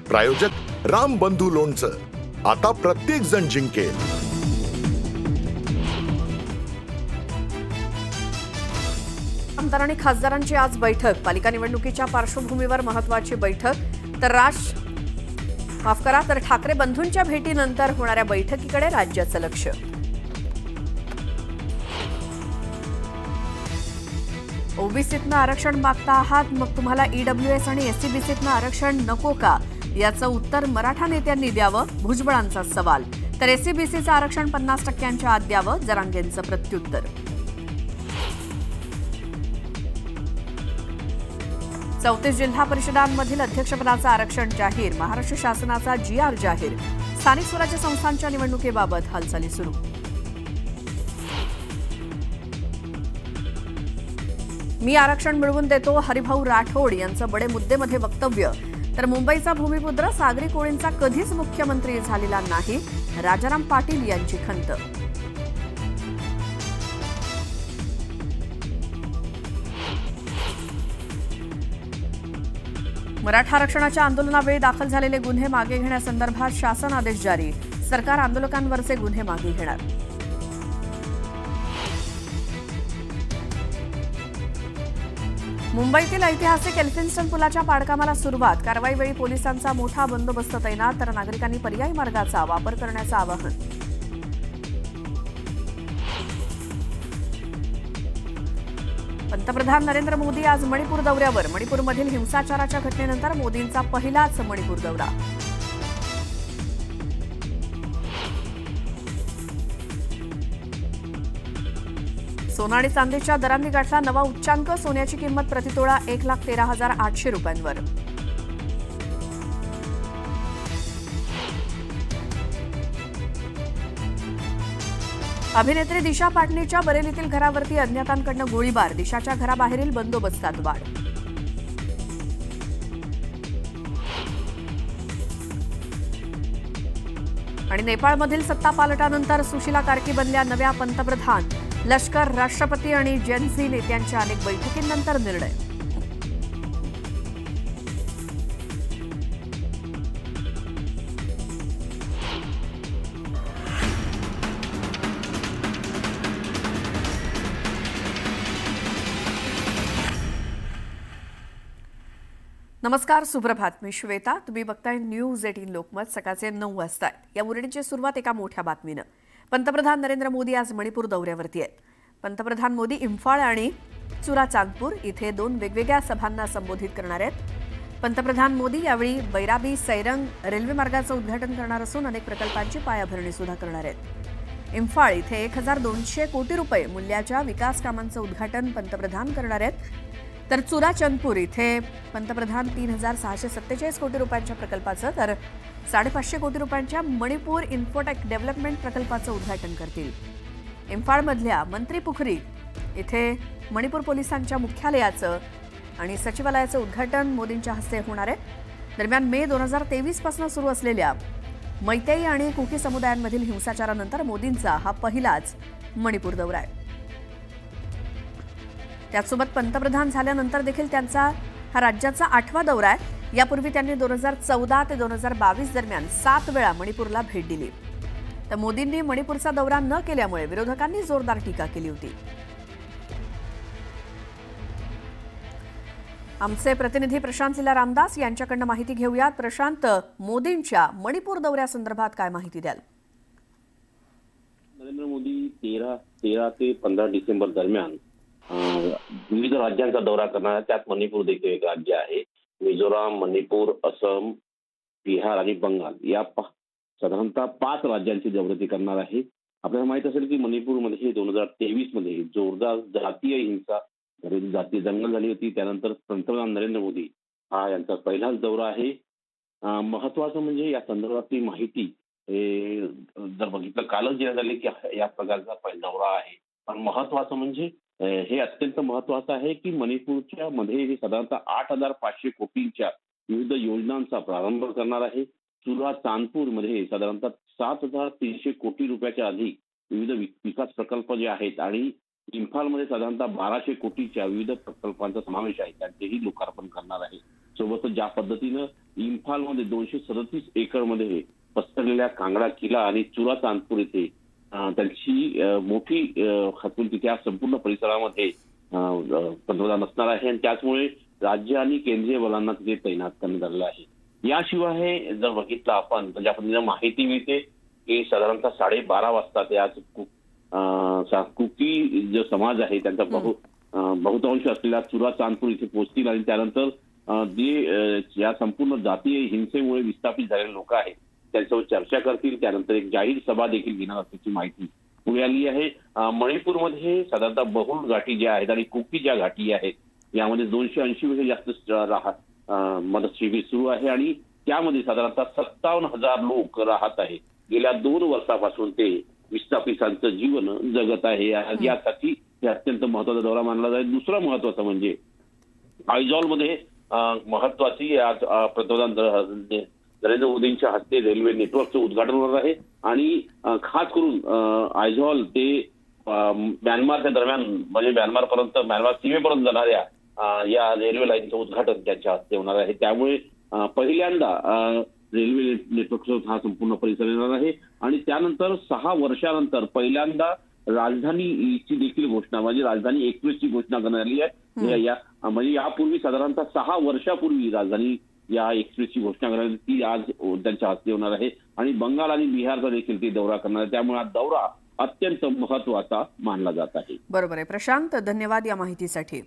प्रायोजक राम बंधू लोणचं, आता प्रत्येक जण जिंकेल. आमदार आणि खासदारांची आज बैठक. पालिका निवडणुकीच्या पार्श्वभूमीवर महत्त्वाची बैठक. तर ठाकरे बंधूंच्या भेटीनंतर होणाऱ्या बैठकीकडे राज्याचं लक्ष. ओबीसीतनं आरक्षण मागता आहात, मग तुम्हाला ईडब्ल्यूएस आणि एससीबीसीतनं आरक्षण नको का, याचं उत्तर मराठा नेत्यांनी द्यावं, भुजबळांचा सवाल. तर एससीबीसीचं आरक्षण 50% आत द्यावं, जरांगेंचं प्रत्युत्तर. 34 जिल्हा परिषदांमधील अध्यक्षपदाचं आरक्षण जाहीर. महाराष्ट्र शासनाचा GR जाहीर. स्थानिक स्वराज्य संस्थांच्या निवडणुकीबाबत हालचाली सुरू. मी आरक्षण मिळवून देतो, हरिभाऊ राठोड यांचं बडे मुद्देमध्ये वक्तव्य. तर मुंबईचा भूमिपुत्र सागरी कोळींचा कधीच मुख्यमंत्री झालेला नाही, राजाराम पाटील यांची खंत. मराठा आरक्षणाच्या आंदोलनावेळी दाखल झालेले गुन्हे मागे घेण्यासंदर्भात शासन आदेश जारी. सरकार आंदोलकांवरचे गुन्हे मागे घेणार. मुंबईतील ऐतिहासिक एल्फिन्स्टन पुलाच्या पाडकामाला सुरुवात. कारवाईवेळी पोलिसांचा मोठा बंदोबस्त तैनात. तर नागरिकांनी पर्यायी मार्गाचा वापर करण्याचं आवाहन. पंतप्रधान नरेंद्र मोदी आज मणिपूर दौऱ्यावर. मणिपूरमधील हिंसाचाराच्या घटनेनंतर मोदींचा पहिलाच मणिपूर दौरा. सोनं आणि चांदीच्या दरांनी गाठला नवा उच्चांक. सोन्याची किंमत प्रतितोळा 1,13,800 रुपयांवर. अभिनेत्री दिशा पाटणीच्या बरेलीतील घरावरती अज्ञातांकडून गोळीबार. दिशाच्या घराबाहेरील बंदोबस्तात वाढ. आणि नेपाळमधील सत्तापालटानंतर सुशीला कार्की बनल्या नव्या पंतप्रधान. लष्कर, राष्ट्रपती आणि जेनझी नेत्यांच्या अनेक बैठकींनंतर निर्णय. नमस्कार, सुप्रभात. मी श्वेता. तुम्ही बघताय न्यूज 18 लोकमत. सकाळचे 9 वाजता. या बुलेटिनची सुरुवात एका मोठ्या बातमीनं. पंतप्रधान नरेंद्र मोदी आज मणिपूर दौऱ्यावरती आहेत. पंतप्रधान मोदी इम्फाळ आणि चुराचांदपूर इथे 2 वेगवेगळ्या सभांना संबोधित करणार आहेत. पंतप्रधान मोदी यावेळी बैराबी सैरंग रेल्वे मार्गाचं उद्घाटन करणार असून अनेक प्रकल्पांची पायाभरणी सुद्धा करणार आहेत. इम्फाळ इथे 1,200 कोटी रुपये मूल्याच्या विकास कामांचं उद्घाटन पंतप्रधान करणार आहेत. तर चुराचंदपूर इथे पंतप्रधान 3,647 कोटी रुपयांच्या प्रकल्पाचं तर 550 कोटी रुपयांच्या मणिपूर इन्फोटेक डेव्हलपमेंट प्रकल्पाचं उद्घाटन करतील. इम्फाळमधल्या मंत्रीपुखरी इथे मणिपूर पोलिसांच्या मुख्यालयाचं आणि सचिवालयाचं उद्घाटन मोदींच्या हस्ते होणार आहे. दरम्यान मे 2023 पासून सुरू असलेल्या मैतेई आणि कुकी समुदायांमधील हिंसाचारानंतर मोदींचा हा पहिलाच मणिपूर दौरा आहे. त्याचसोबत पंतप्रधान झाल्यानंतर देखील त्यांचा हा राज्याचा 8वा दौरा आहे. यापूर्वी त्यांनी 2014 ते 2022 दरम्यान 7 वेळा मणिपूरला भेट दिली. तर मोदींनी मणिपूरचा दौरा न केल्यामुळे विरोधकांनी जोरदार टीका केली होती. आमचे प्रतिनिधी प्रशांत लीला रामदास यांच्याकडून माहिती घेऊयात. प्रशांत, मोदींच्या मणिपूर दौऱ्यासंदर्भात काय माहिती द्याल? नरेंद्र मोदी 13 ते 15 डिसेंबर दरम्यान विविध राज्यांचा दौरा करणार. त्यात मणिपूर देखील एक राज्य आहे. मिझोराम, मणिपूर, असम, बिहार आणि बंगाल या साधारणतः 5 राज्यांची दौरे करणार आहे. आपल्याला माहित असेल की मणिपूरमध्ये 2023 मध्ये जोरदार जातीय हिंसा, जातीय दंगल झाली होती. त्यानंतर पंतप्रधान नरेंद्र मोदी हा यांचा पहिलाच दौरा आहे. महत्वाचं म्हणजे या संदर्भातली माहिती जर बघितलं कालच देण्यात आली की या प्रकारचा पहिला दौरा आहे. पण महत्वाचं म्हणजे हे अत्यंत महत्वाचं आहे की मणिपूरच्या मध्ये साधारणतः 8,500 कोटींच्या विविध योजनांचा प्रारंभ करणार आहे. चुराचांदपूर मध्ये साधारणतः 7,300 कोटी रुपयाच्या अधिक विविध विकास प्रकल्प जे आहेत आणि इम्फालमध्ये साधारणतः 1,200 कोटीच्या विविध प्रकल्पांचा समावेश आहे. त्यांचेही लोकार्पण करणार आहे. सोबतच ज्या पद्धतीनं इम्फालमध्ये 237 एकरमध्ये पसरलेल्या कांगडा किल्ला आणि चुरा चांदपूर येथे त्यांची मोठी हतून तिथे या संपूर्ण परिसरामध्ये पंतप्रधान असणार आहे आणि त्याचमुळे राज्य आणि केंद्रीय बलांना तिथे तैनात करण्यात आलेलं आहे. याशिवाय जर बघितलं आपण तर ज्या पद्धतीने माहिती मिळते की साधारणतः 12:30 वाजता ते आज कुकी जो समाज आहे त्यांचा बहुतांश असलेल्या चुरा चांदपूर इथे पोहोचतील आणि त्यानंतर जे या संपूर्ण जातीय हिंसेमुळे विस्थापित झालेले लोक आहेत त्यांच्यासोबत चर्चा करतील. त्यानंतर एक जाहीर सभा देखील घेणार असल्याची माहिती पुढे आली आहे. मणिपूरमध्ये साधारणतः बहुल घाटी ज्या आहेत आणि कुकी ज्या घाटी आहेत यामध्ये 280 पेक्षा जास्त मदत शिबिर सुरू आहे आणि त्यामध्ये साधारणतः 57,000 लोक राहत आहेत. गेल्या 2 वर्षापासून ते विस्थापितांचं जीवन जगत आहे. यासाठी हे अत्यंत महत्वाचा दौरा मानला जाईल. दुसरा महत्वाचा म्हणजे आयझॉलमध्ये महत्वाची आज पंतप्रधान नरेंद्र मोदींच्या हस्ते रेल्वे नेटवर्कचं उद्घाटन होणार आहे आणि खास करून आयझॉल ते म्यानमारच्या दरम्यान म्हणजे म्यानमार सीमेपर्यंत जाणाऱ्या या रेल्वे लाईनचं उद्घाटन त्यांच्या हस्ते होणार आहे. त्यामुळे पहिल्यांदा रेल्वे नेटवर्कचा हा संपूर्ण परिसर येणार आहे आणि त्यानंतर 6 वर्षानंतर पहिल्यांदा राजधानीची देखील घोषणा म्हणजे राजधानी एक्सप्रेसची घोषणा करण्यात आली आहे. म्हणजे यापूर्वी साधारणतः 6 वर्षापूर्वी राजधानी या एक्सप्रेसची घोषणा करण्यात आली ती आज त्यांच्या हस्ते होणार आहे आणि बंगाल आणि बिहारचा देखील ते दौरा करणार आहे. त्यामुळे हा दौरा अत्यंत महत्वाचा मानला जात आहे. बरोबर आहे प्रशांत, धन्यवाद या माहितीसाठी.